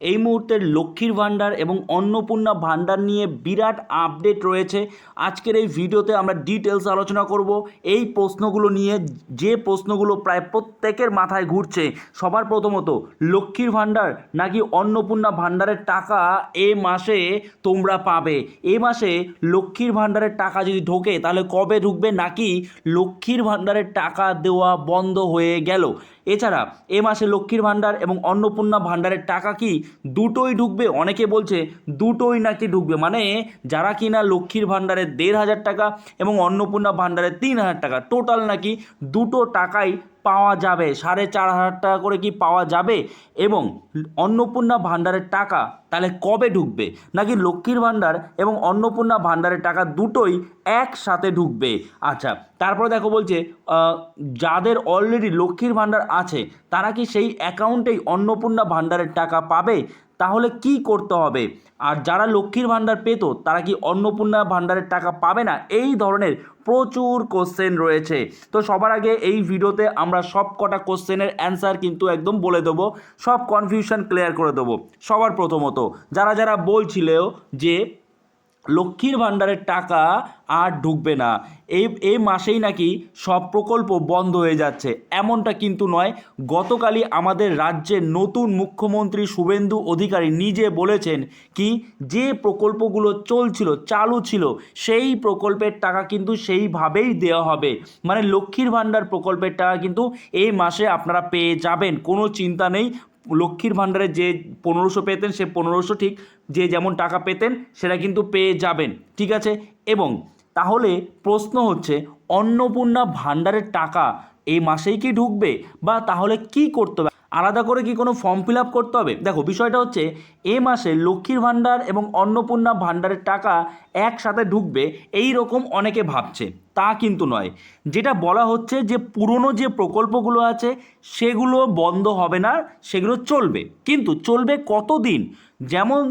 এই মুহূর্তের লক্ষ্মীর ভাণ্ডার এবং অন্নপূর্ণা ভাণ্ডার নিয়ে বিরাট আপডেট রয়েছে। আজকের এই ভিডিওতে আমরা ডিটেলস আলোচনা করব এই প্রশ্নগুলো নিয়ে, যে প্রশ্নগুলো প্রায় প্রত্যেকের মাথায় ঘুরছে। সবার প্রথমত, লক্ষ্মীর ভাণ্ডার নাকি অন্নপূর্ণা ভাণ্ডারের টাকা এ মাসে তোমরা পাবে? এ মাসে লক্ষ্মীর ভাণ্ডারের টাকা যদি ঢোকে তাহলে কবে ঢুকবে, নাকি লক্ষ্মীর ভাণ্ডারের টাকা দেওয়া বন্ধ হয়ে গেল? এছাড়া এ মাসে লক্ষ্মীর ভাণ্ডার এবং অন্নপূর্ণা ভাণ্ডারের টাকা কি দুটোই ঢুকবে? অনেকে বলছে দুটোই নাকি ঢুকবে, মানে যারা কিনা লক্ষ্মীর ভাণ্ডারে ১,৫০০ টাকা এবং অন্নপূর্ণা ভাণ্ডারে ৩,০০০ টাকা, টোটাল নাকি দুটো টাকাই পাওয়া যাবে। ৪,৫০০ টাকা করে কি পাওয়া যাবে? এবং অন্নপূর্ণা ভাণ্ডারের টাকা তাহলে কবে ঢুকবে? নাকি লক্ষ্মীর ভাণ্ডার এবং অন্নপূর্ণা ভাণ্ডারের টাকা দুটোই একসাথে ঢুকবে? আচ্ছা, তারপরে দেখো বলছে যাদের অলরেডি লক্ষ্মীর ভাণ্ডার আছে তারা কি সেই অ্যাকাউন্টেই অন্নপূর্ণা ভাণ্ডারের টাকা পাবে? তাহলে কি করতে হবে? আর যারা লক্ষ্মীর ভাণ্ডার পেত তারা কি অন্নপূর্ণা ভাণ্ডারের টাকা পাবে না? এই ধরনের প্রচুর কোশ্চেন রয়েছে। তো সবার আগে এই ভিডিওতে আমরা সব কটা কোশ্চেনের অ্যান্সার কিন্তু একদম বলে দেবো, সব কনফিউশন ক্লিয়ার করে দেবো। সবার প্রথমত, যারা যারা বলছিল যে লক্ষ্মীর ভাণ্ডারের টাকা আর ঢুকবে না, এই মাসেই নাকি সব প্রকল্প বন্ধ হয়ে যাচ্ছে, এমনটা কিন্তু নয়। গতকালই আমাদের রাজ্যের নতুন মুখ্যমন্ত্রী শুভেন্দু অধিকারী নিজে বলেছেন কি, যে প্রকল্পগুলো চলছিল, চালু ছিল, সেই প্রকল্পের টাকা কিন্তু সেইভাবেই দেওয়া হবে। মানে লক্ষ্মীর ভাণ্ডার প্রকল্পের টাকা কিন্তু এই মাসে আপনারা পেয়ে যাবেন, কোনো চিন্তা নেই। লক্ষ্মীর ভাণ্ডারে যে ১৫০০ পেতেন সে ১৫০০ ঠিক যে যেমন টাকা পেতেন সেটা কিন্তু পেয়ে যাবেন, ঠিক আছে? এবং তাহলে প্রশ্ন হচ্ছে, অন্নপূর্ণা ভাণ্ডারের টাকা এই মাসেই কি ঢুকবে, বা তাহলে কি করতে হবে? আলাদা করে কি কোনো ফর্ম ফিল আপ করতে হবে? দেখো, বিষয়টা হচ্ছে এ মাসে লক্ষ্মীর ভাণ্ডার এবং অন্নপূর্ণা ভাণ্ডারের টাকা একসাথে ঢুকবে এই রকম অনেকে ভাবছে, তা কিন্তু নয়। যেটা বলা হচ্ছে যে পুরনো যে প্রকল্পগুলো আছে সেগুলো বন্ধ হবে না, সেগুলো চলবে, কিন্তু চলবে কতদিন? যেমন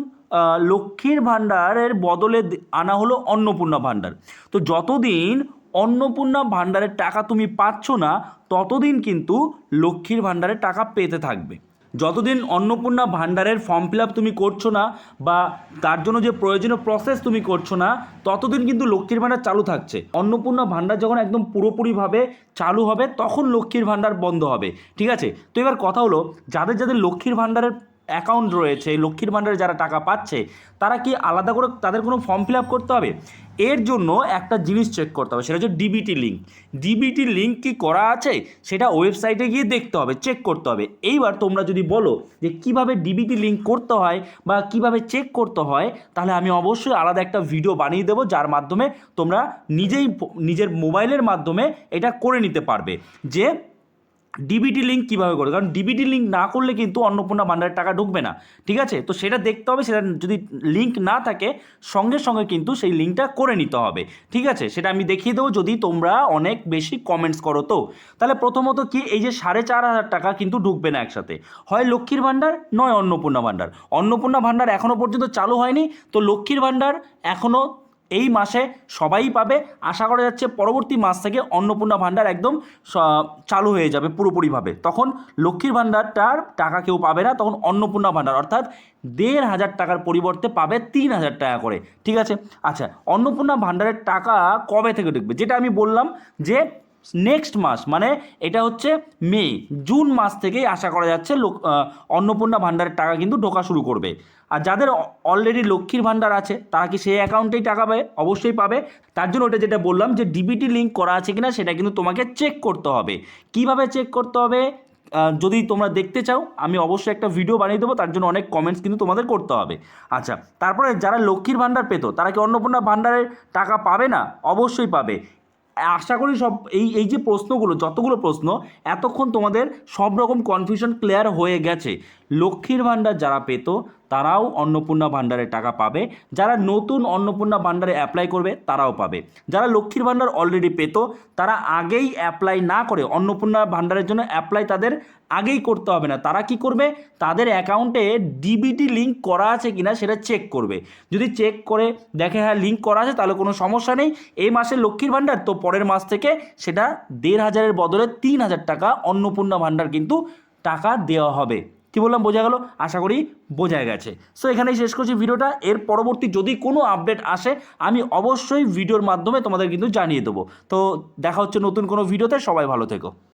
লক্ষ্মীর ভাণ্ডারের বদলে আনা হলো অন্নপূর্ণা ভাণ্ডার। তো যতদিন অন্নপূর্ণা ভাণ্ডারের টাকা তুমি পাচ্ছ না ততদিন কিন্তু লক্ষ্মীর ভাণ্ডারের টাকা পেতে থাকবে। যতদিন অন্নপূর্ণা ভাণ্ডারের ফর্ম ফিল আপ তুমি করছো না বা তার জন্য যে প্রয়োজনীয় প্রসেস তুমি করছো না, ততদিন কিন্তু লক্ষ্মীর ভাণ্ডার চালু থাকছে। অন্নপূর্ণা ভাণ্ডার যখন একদম পুরোপুরিভাবে চালু হবে তখন লক্ষ্মীর ভাণ্ডার বন্ধ হবে, ঠিক আছে? তো এবার কথা হলো, যাদের যাদের লক্ষ্মীর ভাণ্ডারের অ্যাকাউন্ট রয়েছে, লক্ষ্মীর ভাণ্ডারে যারা টাকা পাচ্ছে, তারা কি আলাদা করে তাদের কোনো ফর্ম ফিল আপ করতে হবে? এর জন্য একটা জিনিস চেক করতে হবে, সেটা হচ্ছে ডিবিটি লিঙ্ক। ডিবিটি লিঙ্ক কি করা আছে সেটা ওয়েবসাইটে গিয়ে দেখতে হবে, চেক করতে হবে। এইবার তোমরা যদি বলো যে কিভাবে ডিবিটি লিঙ্ক করতে হয় বা কিভাবে চেক করতে হয়, তাহলে আমি অবশ্যই আলাদা একটা ভিডিও বানিয়ে দেবো, যার মাধ্যমে তোমরা নিজেই নিজের মোবাইলের মাধ্যমে এটা করে নিতে পারবে যে ডিবিটি লিঙ্ক কীভাবে করে। কারণ ডিবিটি লিঙ্ক না করলে কিন্তু অন্নপূর্ণা ভাণ্ডারের টাকা ঢুকবে না, ঠিক আছে? তো সেটা দেখতে হবে, সেটা যদি লিঙ্ক না থাকে সঙ্গে সঙ্গে কিন্তু সেই লিঙ্কটা করে নিতে হবে, ঠিক আছে? সেটা আমি দেখিয়ে দেবো যদি তোমরা অনেক বেশি কমেন্টস করো। তো তাহলে প্রথমত কি, এই যে ৪,৫০০ টাকা কিন্তু ঢুকবে না একসাথে, হয় লক্ষ্মীর ভাণ্ডার নয় অন্নপূর্ণা ভাণ্ডার। অন্নপূর্ণা ভাণ্ডার এখনও পর্যন্ত চালু হয়নি, তো লক্ষ্মীর ভাণ্ডার এখনও এই মাসে সবাই পাবে। আশা করা যাচ্ছে পরবর্তী মাস থেকে অন্নপূর্ণা ভাণ্ডার একদম চালু হয়ে যাবে পুরোপুরিভাবে, তখন লক্ষ্মীর ভাণ্ডারটার টাকা কেউ পাবে না, তখন অন্নপূর্ণা ভাণ্ডার অর্থাৎ ১,৫০০ টাকার পরিবর্তে পাবে ৩,০০০ টাকা করে, ঠিক আছে? আচ্ছা, অন্নপূর্ণা ভাণ্ডারের টাকা কবে থেকে ঢুকবে? যেটা আমি বললাম যে নেক্সট মাস, মানে এটা হচ্ছে মে, জুন মাস থেকেই আশা করা যাচ্ছে অন্নপূর্ণা ভাণ্ডারের টাকা কিন্তু ঢোকা শুরু করবে। আর যাদের অলরেডি লক্ষ্মীর ভাণ্ডার আছে তারা কি সেই অ্যাকাউন্টেই টাকা পাবে? অবশ্যই পাবে। তার জন্য ওটা যেটা বললাম যে ডিবিটি লিঙ্ক করা আছে কিনা সেটা কিন্তু তোমাকে চেক করতে হবে। কিভাবে চেক করতে হবে যদি তোমরা দেখতে চাও, আমি অবশ্যই একটা ভিডিও বানিয়ে দেবো, তার জন্য অনেক কমেন্টস কিন্তু তোমাদের করতে হবে। আচ্ছা, তারপরে যারা লক্ষ্মীর ভাণ্ডার পেত তারা কি অন্নপূর্ণা ভাণ্ডারের টাকা পাবে না? অবশ্যই পাবে। আশা করি সব এই যে প্রশ্নগুলো, যতগুলো প্রশ্ন এতক্ষণ তোমাদের সব রকম কনফিউশন ক্লিয়ার হয়ে গেছে। লক্ষ্মীর ভাণ্ডার যারা পেত তারাও অন্নপূর্ণা ভাণ্ডারের টাকা পাবে, যারা নতুন অন্নপূর্ণা ভাণ্ডারে অ্যাপ্লাই করবে তারাও পাবে। যারা লক্ষ্মীর ভাণ্ডার অলরেডি পেত তারা আগেই অ্যাপ্লাই না করে, অন্নপূর্ণা ভাণ্ডারের জন্য অ্যাপ্লাই তাদের আগেই করতে হবে না, তারা কি করবে, তাদের অ্যাকাউন্টে ডিবিটি লিঙ্ক করা আছে কিনা সেটা চেক করবে। যদি চেক করে দেখে হ্যাঁ লিঙ্ক করা আছে তাহলে কোনো সমস্যা নেই, এই মাসে লক্ষ্মীর ভাণ্ডার, তো পরের মাস থেকে সেটা ১,৫০০ বদলে ৩,০০০ টাকা অন্নপূর্ণা ভাণ্ডার কিন্তু টাকা দেওয়া হবে, কী বললাম, বোঝা গেল? আশা করি বোঝা গেছে। সো এখানেই শেষ করছি ভিডিওটা। এর পরবর্তী যদি কোনো আপডেট আসে আমি অবশ্যই ভিডিওর মাধ্যমে তোমাদের কিন্তু জানিয়ে দেবো। তো দেখা হচ্ছে নতুন কোনো ভিডিওতে, সবাই ভালো থেকো।